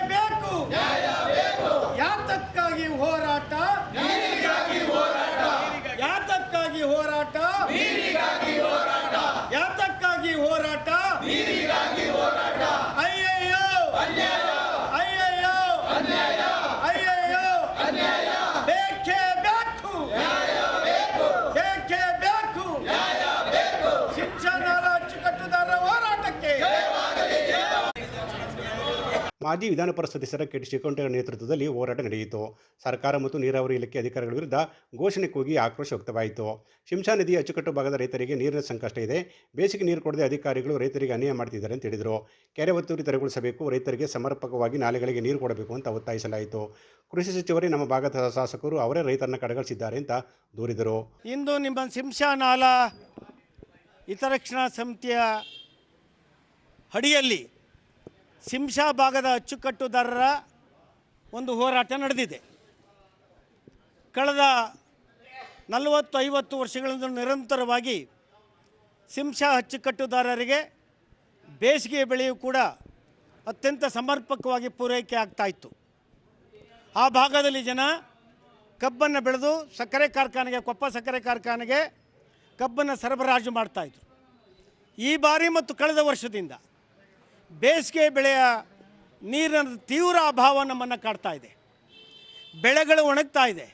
ಬೇಕು ಯಾತಕ್ಕಾಗಿ ಹೋರಾಟ, ಯಾತಕ್ಕಾಗಿ ಹೋರಾಟ, ಯಾತಕ್ಕಾಗಿ ಹೋರಾಟ, ಅಯ್ಯಯ್ಯೋ ಅಯ್ಯಯ್ಯೋ ಅಯ್ಯಯ್ಯೋ, ಬೇಕೇ ಬೇಕು, ಬೇಕೇ ಬೇಕು, ಶಿಕ್ಷಣ ಅಚ್ಚುಕಟ್ಟುದಾರರ ಹೋರಾಟಕ್ಕೆ. ಮಾಜಿ ವಿಧಾನ ಪರಿಷತ್ ಸದಸ್ಯರ ಕೆ ಟಿ ಶ್ರೀಕಂಠಯ್ಯ ನೇತೃತ್ವದಲ್ಲಿ ಹೋರಾಟ ನಡೆಯಿತು. ಸರ್ಕಾರ ಮತ್ತು ನೀರಾವರಿ ಇಲಾಖೆ ಅಧಿಕಾರಿಗಳ ವಿರುದ್ಧ ಘೋಷಣೆ ಕೂಗಿ ಆಕ್ರೋಶ ವ್ಯಕ್ತವಾಯಿತು. ಶಿಂಷಾ ನದಿಯ ಅಚ್ಚುಕಟ್ಟು ಭಾಗದ ರೈತರಿಗೆ ನೀರಿನ ಸಂಕಷ್ಟ ಇದೆ. ಬೇಸಿಗೆ ನೀರು ಕೊಡದೆ ಅಧಿಕಾರಿಗಳು ರೈತರಿಗೆ ಅನ್ಯಾಯ ಮಾಡ್ತಿದ್ದಾರೆ ಅಂತ ಹೇಳಿದರು. ಕೆರೆ ಒತ್ತುವರಿ ತೆರವುಗೊಳಿಸಬೇಕು, ರೈತರಿಗೆ ಸಮರ್ಪಕವಾಗಿ ನಾಲೆಗಳಿಗೆ ನೀರು ಕೊಡಬೇಕು ಅಂತ ಒತ್ತಾಯಿಸಲಾಯಿತು. ಕೃಷಿ ಸಚಿವರೇ ನಮ್ಮ ಭಾಗದ ಶಾಸಕರು ಅವರೇ ರೈತರನ್ನ ಕಡೆಗಣಿಸಿದ್ದಾರೆ ಅಂತ ದೂರಿದರು. ಇಂದು ನಿಮ್ಮ ಶಿಂಷಾ ನಾಲಾ ಹಿತರಕ್ಷಣಾ ಸಮಿತಿಯ ಅಡಿಯಲ್ಲಿ ಶಿಂಷಾ ಭಾಗದ ಅಚ್ಚುಕಟ್ಟುದಾರರ ಒಂದು ಹೋರಾಟ ನಡೆದಿದೆ. ಕಳೆದ 40-50 ವರ್ಷಗಳಿಂದ ನಿರಂತರವಾಗಿ ಶಿಂಷಾ ಅಚ್ಚುಕಟ್ಟುದಾರರಿಗೆ ಬೇಸಿಗೆ ಬೆಳೆಯೂ ಕೂಡ ಅತ್ಯಂತ ಸಮರ್ಪಕವಾಗಿ ಪೂರೈಕೆ ಆಗ್ತಾಯಿತ್ತು. ಆ ಭಾಗದಲ್ಲಿ ಜನ ಕಬ್ಬನ್ನು ಬೆಳೆದು ಸಕ್ಕರೆ ಕಾರ್ಖಾನೆಗೆ, ಕೊಪ್ಪ ಸಕ್ಕರೆ ಕಾರ್ಖಾನೆಗೆ ಕಬ್ಬನ್ನು ಸರಬರಾಜು ಮಾಡ್ತಾಯಿದ್ರು. ಈ ಬಾರಿ ಮತ್ತು ಕಳೆದ ವರ್ಷದಿಂದ ಬೇಸಿಗೆ ಬೆಳೆಯ ನೀರಿನ ತೀವ್ರ ಅಭಾವ ನಮ್ಮನ್ನು ಕಾಡ್ತಾ ಇದೆ. ಬೆಳೆಗಳು ಒಣಗ್ತಾ ಇದೆ.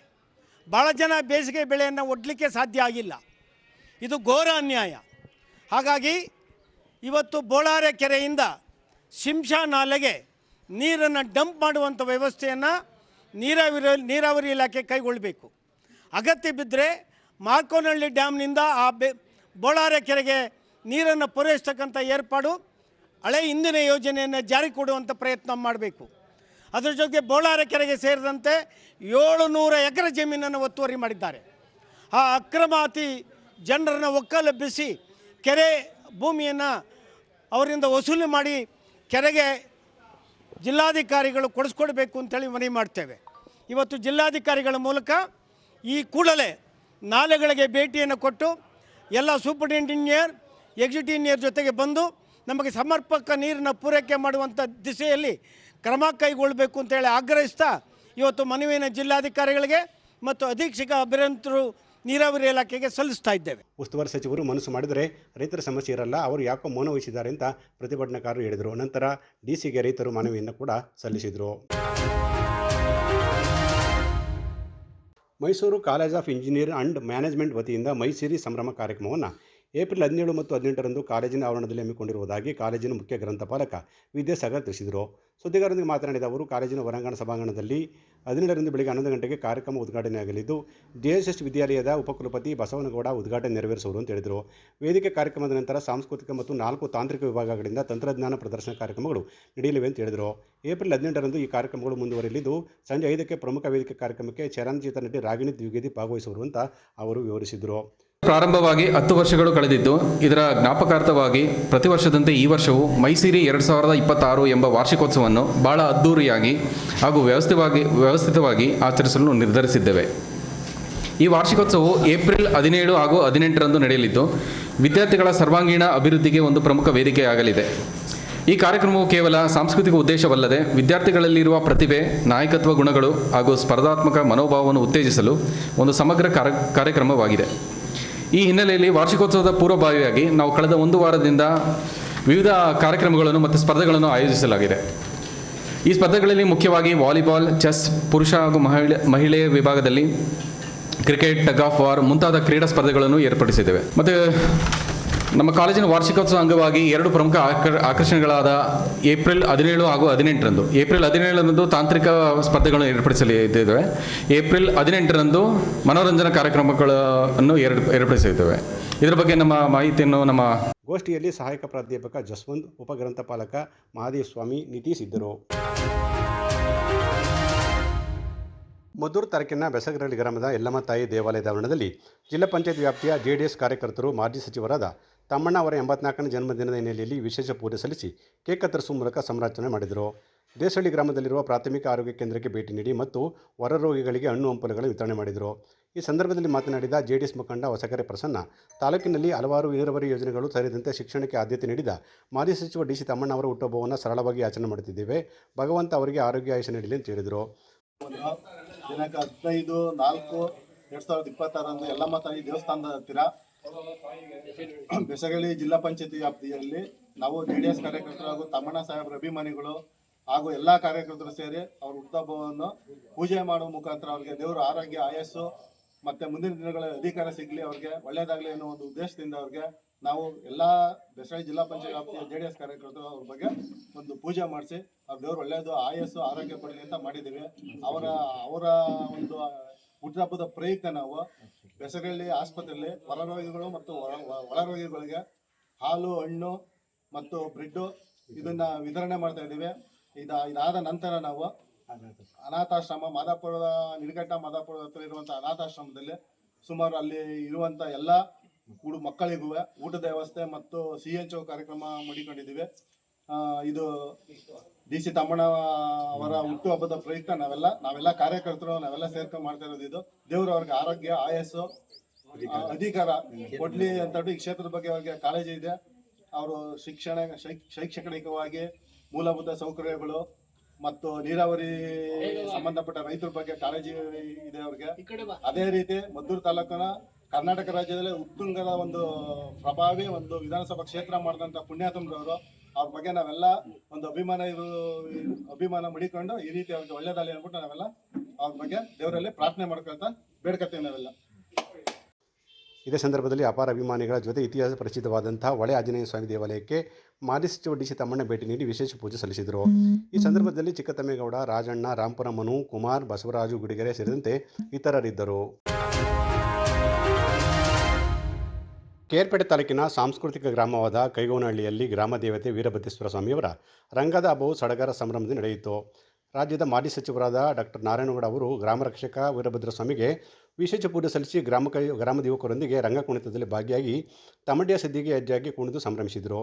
ಭಾಳ ಜನ ಬೇಸಿಗೆ ಬೆಳೆಯನ್ನು ಒಡ್ಲಿಕ್ಕೆ ಸಾಧ್ಯ ಆಗಿಲ್ಲ. ಇದು ಘೋರ ಅನ್ಯಾಯ. ಹಾಗಾಗಿ ಇವತ್ತು ಬೋಳಾರೆ ಕೆರೆಯಿಂದ ಶಿಂಷಾ ನಾಲೆಗೆ ನೀರನ್ನು ಡಂಪ್ ಮಾಡುವಂಥ ವ್ಯವಸ್ಥೆಯನ್ನು ನೀರಾವರಿ ಇಲಾಖೆ ಕೈಗೊಳ್ಳಬೇಕು. ಅಗತ್ಯ ಬಿದ್ದರೆ ಮಾರ್ಕೋನಹಳ್ಳಿ ಡ್ಯಾಮ್ನಿಂದ ಆ ಬೋಳಾರೆ ಕೆರೆಗೆ ನೀರನ್ನು ಪೂರೈಸ್ತಕ್ಕಂಥ ಏರ್ಪಾಡು ಹಳೆ ಹಿಂದಿನ ಯೋಜನೆಯನ್ನು ಜಾರಿ ಕೊಡುವಂಥ ಪ್ರಯತ್ನ ಮಾಡಬೇಕು. ಅದರ ಜೊತೆಗೆ ಬೋಳಾರೆ ಕೆರೆಗೆ ಸೇರಿದಂತೆ 700 ಎಕರೆ ಜಮೀನನ್ನು ಒತ್ತುವರಿ ಮಾಡಿದ್ದಾರೆ. ಆ ಅಕ್ರಮಾತಿ ಜನರನ್ನು ಒಕ್ಕಲೆಬ್ಬಿಸಿ ಕೆರೆ ಭೂಮಿಯನ್ನು ಅವರಿಂದ ವಸೂಲಿ ಮಾಡಿ ಕೆರೆಗೆ ಜಿಲ್ಲಾಧಿಕಾರಿಗಳು ಕೊಡಿಸ್ಕೊಡ್ಬೇಕು ಅಂತೇಳಿ ಮನವಿ ಮಾಡ್ತೇವೆ. ಇವತ್ತು ಜಿಲ್ಲಾಧಿಕಾರಿಗಳ ಮೂಲಕ ಈ ಕೂಡಲೇ ನಾಲೆಗಳಿಗೆ ಭೇಟಿಯನ್ನು ಕೊಟ್ಟು ಎಲ್ಲ ಸೂಪರಿಂಟೆಂಡೆಂಟ್ ಇಂಜಿನಿಯರ್, ಎಕ್ಸಿಕ್ಯೂಟಿವ್ ಇಂಜಿನಿಯರ್ ಜೊತೆಗೆ ಬಂದು ನಮಗೆ ಸಮರ್ಪಕ ನೀರಿನ ಪೂರೈಕೆ ಮಾಡುವಂಥ ದಿಸೆಯಲ್ಲಿ ಕ್ರಮ ಕೈಗೊಳ್ಳಬೇಕು ಅಂತೇಳಿ ಆಗ್ರಹಿಸ್ತಾ ಇವತ್ತು ಮನವಿಯನ್ನು ಜಿಲ್ಲಾಧಿಕಾರಿಗಳಿಗೆ ಮತ್ತು ಅಧೀಕ್ಷಕ ಅಭಿಯಂತರು ನೀರಾವರಿ ಇಲಾಖೆಗೆ ಸಲ್ಲಿಸ್ತಾ ಇದ್ದೇವೆ. ಉಸ್ತುವಾರಿ ಸಚಿವರು ಮನಸ್ಸು ಮಾಡಿದರೆ ರೈತರ ಸಮಸ್ಯೆ ಇರಲ್ಲ, ಅವರು ಯಾಕೋ ಮೌನ ವಹಿಸಿದ್ದಾರೆ ಅಂತ ಪ್ರತಿಭಟನಾಕಾರರು ಹೇಳಿದರು. ನಂತರ ಡಿಸಿಗೆ ರೈತರು ಮನವಿಯನ್ನು ಕೂಡ ಸಲ್ಲಿಸಿದರು. Mysuru college of engineer and management ವತಿಯಿಂದ ಮೈಸಿರಿ ಸಂಭ್ರಮ ಕಾರ್ಯಕ್ರಮವನ್ನು ಏಪ್ರಿಲ್ 17 ಮತ್ತು 18ರಂದು ಕಾಲೇಜಿನ ಆವರಣದಲ್ಲಿ ಹಮ್ಮಿಕೊಂಡಿರುವುದಾಗಿ ಕಾಲೇಜಿನ ಮುಖ್ಯ ಗ್ರಂಥಪಾಲಕ ವಿದ್ಯಾಸಾಗರ್ ತಿಳಿಸಿದರು. ಸುದ್ದಿಗಾರರೊಂದಿಗೆ ಮಾತನಾಡಿದ ಅವರು, ಕಾಲೇಜಿನ ಹೊರಾಂಗಣ ಸಭಾಂಗಣದಲ್ಲಿ 17ರಂದು ಬೆಳಗ್ಗೆ 11 ಗಂಟೆಗೆ ಕಾರ್ಯಕ್ರಮ ಉದ್ಘಾಟನೆಯಾಗಲಿದ್ದು JSS ವಿದ್ಯಾಲಯದ ಉಪಕುಲಪತಿ ಬಸವನಗೌಡ ಉದ್ಘಾಟನೆ ನೆರವೇರಿಸುವರು ಅಂತ ಹೇಳಿದರು. ವೇದಿಕೆ ಕಾರ್ಯಕ್ರಮದ ನಂತರ ಸಾಂಸ್ಕೃತಿಕ ಮತ್ತು 4 ತಾಂತ್ರಿಕ ವಿಭಾಗಗಳಿಂದ ತಂತ್ರಜ್ಞಾನ ಪ್ರದರ್ಶನ ಕಾರ್ಯಕ್ರಮಗಳು ನಡೆಯಲಿವೆ ಅಂತ ಹೇಳಿದರು. ಏಪ್ರಿಲ್ 18ರಂದು ಈ ಕಾರ್ಯಕ್ರಮಗಳು ಮುಂದುವರಿಯಲಿದ್ದು ಸಂಜೆ 5ಕ್ಕೆ ಪ್ರಮುಖ ವೇದಿಕೆ ಕಾರ್ಯಕ್ರಮಕ್ಕೆ ಚಲನಚಿತ್ರ ನಟಿ ರಾಗಿಣಿ ದ್ವಿವೇದಿ ಭಾಗವಹಿಸುವರು ಅಂತ ಅವರು ವಿವರಿಸಿದರು. ಪ್ರಾರಂಭವಾಗಿ 10 ವರ್ಷಗಳು ಕಳೆದಿದ್ದು, ಇದರ ಜ್ಞಾಪಕಾರ್ಥವಾಗಿ ಪ್ರತಿ ವರ್ಷದಂತೆ ಈ ವರ್ಷವೂ ಮೈಸಿರಿ 2026 ಎಂಬ ವಾರ್ಷಿಕೋತ್ಸವವನ್ನು ಬಹಳ ಅದ್ಧೂರಿಯಾಗಿ ಹಾಗೂ ವ್ಯವಸ್ಥಿತವಾಗಿ ಆಚರಿಸಲು ನಿರ್ಧರಿಸಿದ್ದೇವೆ. ಈ ವಾರ್ಷಿಕೋತ್ಸವವು ಏಪ್ರಿಲ್ 17 ಹಾಗೂ 18ರಂದು ನಡೆಯಲಿದ್ದು, ವಿದ್ಯಾರ್ಥಿಗಳ ಸರ್ವಾಂಗೀಣ ಅಭಿವೃದ್ಧಿಗೆ ಒಂದು ಪ್ರಮುಖ ವೇದಿಕೆಯಾಗಲಿದೆ. ಈ ಕಾರ್ಯಕ್ರಮವು ಕೇವಲ ಸಾಂಸ್ಕೃತಿಕ ಉದ್ದೇಶವಲ್ಲದೆ ವಿದ್ಯಾರ್ಥಿಗಳಲ್ಲಿರುವ ಪ್ರತಿಭೆ, ನಾಯಕತ್ವ ಗುಣಗಳು ಹಾಗೂ ಸ್ಪರ್ಧಾತ್ಮಕ ಮನೋಭಾವವನ್ನು ಉತ್ತೇಜಿಸಲು ಒಂದು ಸಮಗ್ರ ಕಾರ್ಯಕ್ರಮವಾಗಿದೆ. ಈ ಹಿನ್ನೆಲೆಯಲ್ಲಿ ವಾರ್ಷಿಕೋತ್ಸವದ ಪೂರ್ವಭಾವಿಯಾಗಿ ನಾವು ಕಳೆದ 1 ವಾರದಿಂದ ವಿವಿಧ ಕಾರ್ಯಕ್ರಮಗಳನ್ನು ಮತ್ತು ಸ್ಪರ್ಧೆಗಳನ್ನು ಆಯೋಜಿಸಲಾಗಿದೆ. ಈ ಸ್ಪರ್ಧೆಗಳಲ್ಲಿ ಮುಖ್ಯವಾಗಿ ವಾಲಿಬಾಲ್, ಚೆಸ್, ಪುರುಷ ಹಾಗೂ ಮಹಿಳೆಯ ವಿಭಾಗದಲ್ಲಿ ಕ್ರಿಕೆಟ್, ಟಗ್ ಆಫ್ ವಾರ್ ಮುಂತಾದ ಕ್ರೀಡಾ ಸ್ಪರ್ಧೆಗಳನ್ನು ಏರ್ಪಡಿಸಿದ್ದೇವೆ. ಮತ್ತು ನಮ್ಮ ಕಾಲೇಜಿನ ವಾರ್ಷಿಕೋತ್ಸವ ಅಂಗವಾಗಿ 2 ಪ್ರಮುಖ ಆಕರ್ಷಣೆಗಳಾದ ಏಪ್ರಿಲ್ 17 ಹಾಗೂ 18ರಂದು. ಏಪ್ರಿಲ್ 17ರಂದು ತಾಂತ್ರಿಕ ಸ್ಪರ್ಧೆಗಳನ್ನು ಏರ್ಪಡಿಸಲಿದ್ದೇವೆ. ಏಪ್ರಿಲ್ 18ರಂದು ಮನೋರಂಜನಾ ಕಾರ್ಯಕ್ರಮಗಳನ್ನು ಏರ್ಪಡಿಸಲಿದ್ದೇವೆ. ಇದರ ಬಗ್ಗೆ ನಮ್ಮ ಮಾಹಿತಿಯನ್ನು ನಮ್ಮ ಗೋಷ್ಠಿಯಲ್ಲಿ ಸಹಾಯಕ ಪ್ರಾಧ್ಯಾಪಕ ಜಸ್ವಂತ್, ಉಪಗ್ರಂಥಪಾಲಕ ಮಹಾದೇವ ಸ್ವಾಮಿ, ನಿತೀಶ್ ಇದ್ದರು. ಮದ್ದೂರು ತಾಲೂಕಿನ ಬೆಸಗರಳ್ಳಿ ಗ್ರಾಮದ ಯಲ್ಲಮ್ಮ ತಾಯಿ ದೇವಾಲಯದ ಆವರಣದಲ್ಲಿ ಜಿಲ್ಲಾ ಪಂಚಾಯತ್ ವ್ಯಾಪ್ತಿಯ JDS ಕಾರ್ಯಕರ್ತರು ಮಾಜಿ ಸಚಿವರಾದ ತಮ್ಮಣ್ಣ ಅವರ 84ನೇ ಜನ್ಮದಿನದ ಹಿನ್ನೆಲೆಯಲ್ಲಿ ವಿಶೇಷ ಪೂಜೆ ಸಲ್ಲಿಸಿ ಕೇಕ್ ಕತ್ತರಿಸುವ ಮೂಲಕ ಸಂರಾಚನೆ ಮಾಡಿದರು. ದೇಸಹಳ್ಳಿ ಗ್ರಾಮದಲ್ಲಿರುವ ಪ್ರಾಥಮಿಕ ಆರೋಗ್ಯ ಕೇಂದ್ರಕ್ಕೆ ಭೇಟಿ ನೀಡಿ ಮತ್ತು ಹೊರ ರೋಗಿಗಳಿಗೆ ಹಣ್ಣು ಹಂಪಲುಗಳನ್ನು ವಿತರಣೆ ಮಾಡಿದರು. ಈ ಸಂದರ್ಭದಲ್ಲಿ ಮಾತನಾಡಿದ JDS ಮುಖಂಡ ಹೊಸಕೆರೆ ಪ್ರಸನ್ನ, ತಾಲೂಕಿನಲ್ಲಿ ಹಲವಾರು ನೀರಾವರಿ ಯೋಜನೆಗಳು ಸೇರಿದಂತೆ ಶಿಕ್ಷಣಕ್ಕೆ ಆದ್ಯತೆ ನೀಡಿದ ಮಾಜಿ ಸಚಿವ DC ತಮ್ಮಣ್ಣ ಅವರ ಹುಟ್ಟುಹಬ್ಬವನ್ನು ಸರಳವಾಗಿ ಆಚರಣೆ ಮಾಡುತ್ತಿದ್ದೇವೆ. ಭಗವಂತ ಅವರಿಗೆ ಆರೋಗ್ಯ ಆಯುಷ್ಯ ನೀಡಲಿ ಅಂತ ಹೇಳಿದರು. ದಿನಾಂಕ 15/4/2026 ಯಲ್ಲಮ್ಮ ತಾಯಿ ದೇವಸ್ಥಾನದ ಹತ್ತಿರ ಬೆಸಗಳ್ಳಿ ಜಿಲ್ಲಾ ಪಂಚಾಯತಿ ವ್ಯಾಪ್ತಿಯಲ್ಲಿ ನಾವು JDS ಕಾರ್ಯಕರ್ತರು ಹಾಗೂ ತಮ್ಮಣ್ಣ ಸಾಹೇಬ್ರ ಅಭಿಮಾನಿಗಳು ಹಾಗೂ ಎಲ್ಲ ಕಾರ್ಯಕರ್ತರು ಸೇರಿ ಅವ್ರ ಹುಟ್ಟುಹಬ್ಬವನ್ನು ಪೂಜೆ ಮಾಡುವ ಮುಖಾಂತರ ಅವ್ರಿಗೆ ದೇವರ ಆರೋಗ್ಯ, ಆಯಸ್ಸು ಮತ್ತು ಮುಂದಿನ ದಿನಗಳ ಅಧಿಕಾರ ಸಿಗಲಿ, ಅವ್ರಿಗೆ ಒಳ್ಳೆಯದಾಗಲಿ ಅನ್ನೋ ಒಂದು ಉದ್ದೇಶದಿಂದ ಅವ್ರಿಗೆ ನಾವು ಎಲ್ಲ ಬೆಸಗಳ್ಳಿ ಜಿಲ್ಲಾ ಪಂಚಾಯತ್ ವ್ಯಾಪ್ತಿಯ JDS ಕಾರ್ಯಕರ್ತರು ಅವ್ರ ಬಗ್ಗೆ ಒಂದು ಪೂಜೆ ಮಾಡಿಸಿ ಅವ್ರ ದೇವ್ರು ಒಳ್ಳೆಯದು, ಆಯಸ್ಸು, ಆರೋಗ್ಯ ಕೊಡಲಿ ಅಂತ ಮಾಡಿದ್ದೀವಿ. ಅವರ ಒಂದು ಹುಟ್ಟುಹಬ್ಬದ ಪ್ರಯುಕ್ತ ನಾವು ಬೆಸಗಳ್ಳಿ ಆಸ್ಪತ್ರೆಯಲ್ಲಿ ಹೊರರೋಗಿಗಳು ಮತ್ತು ಒಳರೋಗಿಗಳಿಗೆ ಹಾಲು, ಹಣ್ಣು ಮತ್ತು ಬ್ರೆಡ್ಡು ಇದನ್ನು ವಿತರಣೆ ಮಾಡ್ತಾ ಇದ್ದೀವಿ. ಇದಾದ ನಂತರ ನಾವು ಅನಾಥಾಶ್ರಮ ಮಾದಾಪುರದ ನಿಡಘಟ್ಟ ಮಾದಾಪುರದ ಹತ್ರ ಇರುವಂಥ ಅನಾಥಾಶ್ರಮದಲ್ಲಿ ಸುಮಾರು ಅಲ್ಲಿ ಇರುವಂಥ ಎಲ್ಲ ಮಕ್ಕಳಿಗೂ ಊಟದ ವ್ಯವಸ್ಥೆ ಮತ್ತು CHO ಕಾರ್ಯಕ್ರಮ ಮಾಡಿಕೊಂಡಿದ್ದೀವಿ. ಇದು DC ತಮ್ಮಣ್ಣ ಅವರ ಹುಟ್ಟುಹಬ್ಬದ ಪ್ರಯುಕ್ತ ನಾವೆಲ್ಲ ಕಾರ್ಯಕರ್ತರು ನಾವೆಲ್ಲ ಸೇರ್ಕೊಂಡು ಮಾಡ್ತಾ ಇರೋದು. ಇದು ದೇವರು ಅವ್ರಿಗೆ ಆರೋಗ್ಯ, ಆಯಸ್ಸು, ಅಧಿಕಾರ ಕೊಡ್ಲಿ ಅಂತ ಈ ಕ್ಷೇತ್ರದ ಬಗ್ಗೆ ಅವ್ರಿಗೆ ಕಾಳಜಿ ಇದೆ. ಅವರು ಶೈಕ್ಷಣಿಕವಾಗಿ ಮೂಲಭೂತ ಸೌಕರ್ಯಗಳು ಮತ್ತು ನೀರಾವರಿ ಸಂಬಂಧಪಟ್ಟ ರೈತರ ಬಗ್ಗೆ ಕಾಳಜಿ ಇದೆ ಅವ್ರಿಗೆ. ಅದೇ ರೀತಿ ಮದ್ದೂರು ತಾಲೂಕಿನ ಕರ್ನಾಟಕ ರಾಜ್ಯದಲ್ಲಿ ಉತ್ತುಂಗದ ಒಂದು ಪ್ರಭಾವಿ ಒಂದು ವಿಧಾನಸಭಾ ಕ್ಷೇತ್ರ ಮಾಡಿದಂಥ ಪುಣ್ಯಾತಮರವರು. ಅವ್ರ ಬಗ್ಗೆ ನಾವೆಲ್ಲ ಒಂದು ಅಭಿಮಾನ ಮಡಿಕೊಂಡು ಈ ರೀತಿ ಅವ್ರಿಗೆ ಒಳ್ಳೇದಾಗಲಿ ಅಂದ್ಬಿಟ್ಟು ನಾವೆಲ್ಲ ಅವ್ರ ಬಗ್ಗೆ ದೇವರಲ್ಲಿ ಪ್ರಾರ್ಥನೆ ಮಾಡ್ಕೊಳ್ತಾ ಬೇಡ್ಕೊತೀವಿ ನಾವೆಲ್ಲ. ಇದೇ ಸಂದರ್ಭದಲ್ಲಿ ಅಪಾರ ಅಭಿಮಾನಿಗಳ ಜೊತೆ ಇತಿಹಾಸ ಪರಿಚಿತವಾದಂತಹ ಹೊಳೆ ಆಂಜನೇಯ ಸ್ವಾಮಿ ದೇವಾಲಯಕ್ಕೆ ಮಾಜಿ ಸಚಿವ ಡಿ ಸಿ ತಮ್ಮಣ್ಣ ಭೇಟಿ ನೀಡಿ ವಿಶೇಷ ಪೂಜೆ ಸಲ್ಲಿಸಿದರು. ಈ ಸಂದರ್ಭದಲ್ಲಿ ಚಿಕ್ಕತಮ್ಮೇಗೌಡ, ರಾಜಣ್ಣ, ರಾಂಪುರ ಮನು, ಕುಮಾರ್, ಬಸವರಾಜು ಗುಡಿಗೆರೆ ಸೇರಿದಂತೆ ಇತರರಿದ್ದರು. ಕೇರ್ಪೇಟೆ ತಾಲೂಕಿನ ಸಾಂಸ್ಕೃತಿಕ ಗ್ರಾಮವಾದ ಕೈಗೋನಹಳ್ಳಿಯಲ್ಲಿ ಗ್ರಾಮ ದೇವತೆ ವೀರಭದ್ರೇಶ್ವರ ಸ್ವಾಮಿಯವರ ರಂಗದ ಹಬ್ಬವು ಸಡಗರ ಸಂಭ್ರಮದಿಂದ ನಡೆಯಿತು. ರಾಜ್ಯದ ಮಾಜಿ ಸಚಿವರಾದ ಡಾಕ್ಟರ್ ನಾರಾಯಣಗೌಡ ಅವರು ಗ್ರಾಮ ರಕ್ಷಕ ವೀರಭದ್ರ ಸ್ವಾಮಿಗೆ ವಿಶೇಷ ಪೂಜೆ ಸಲ್ಲಿಸಿ ಗ್ರಾಮದ ಯುವಕರೊಂದಿಗೆ ರಂಗ ಕುಣಿತದಲ್ಲಿ ಭಾಗಿಯಾಗಿ ತಮಡ್ಯ ಸದ್ದಿಗೆ ಹೆಜ್ಜೆಯಾಗಿ ಕುಣಿದು ಸಂಭ್ರಮಿಸಿದರು.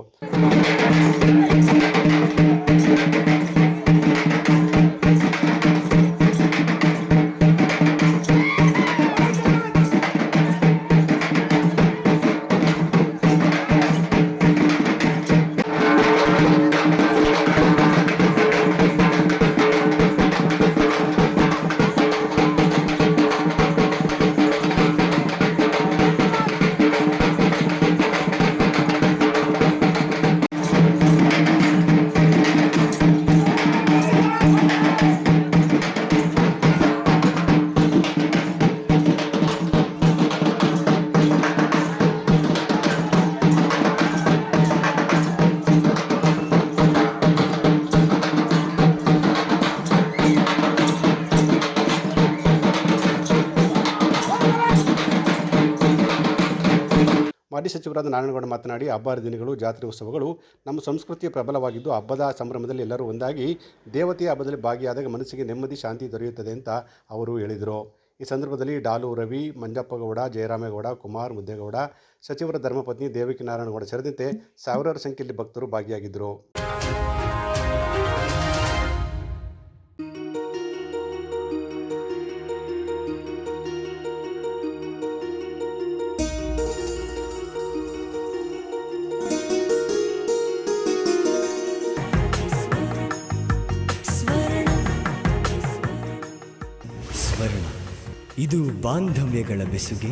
ಮಾಜಿ ಸಚಿವರಾದ ನಾರಾಯಣಗೌಡ ಮಾತನಾಡಿ, ಹಬ್ಬ ಹರಿದಿನಗಳು, ಜಾತ್ರೆ, ಉತ್ಸವಗಳು ನಮ್ಮ ಸಂಸ್ಕೃತಿಯ ಪ್ರಬಲವಾಗಿದ್ದು ಹಬ್ಬದ ಸಂಭ್ರಮದಲ್ಲಿ ಎಲ್ಲರೂ ಒಂದಾಗಿ ದೇವತೆಯ ಹಬ್ಬದಲ್ಲಿ ಭಾಗಿಯಾದಾಗ ಮನಸ್ಸಿಗೆ ನೆಮ್ಮದಿ, ಶಾಂತಿ ದೊರೆಯುತ್ತದೆ ಅಂತ ಅವರು ಹೇಳಿದರು. ಈ ಸಂದರ್ಭದಲ್ಲಿ ಡಾಲು ರವಿ, ಮಂಜಪ್ಪಗೌಡ, ಜಯರಾಮೇಗೌಡ, ಕುಮಾರ್, ಮುದ್ದೇಗೌಡ, ಸಚಿವರ ಧರ್ಮಪತ್ನಿ ದೇವಕಿ ನಾರಾಯಣಗೌಡ ಸೇರಿದಂತೆ ಸಾವಿರಾರು ಸಂಖ್ಯೆಯಲ್ಲಿ ಭಕ್ತರು ಭಾಗಿಯಾಗಿದ್ದರು. ಇದು ಬಾಂಧವ್ಯಗಳ ಬೆಸುಗೆ,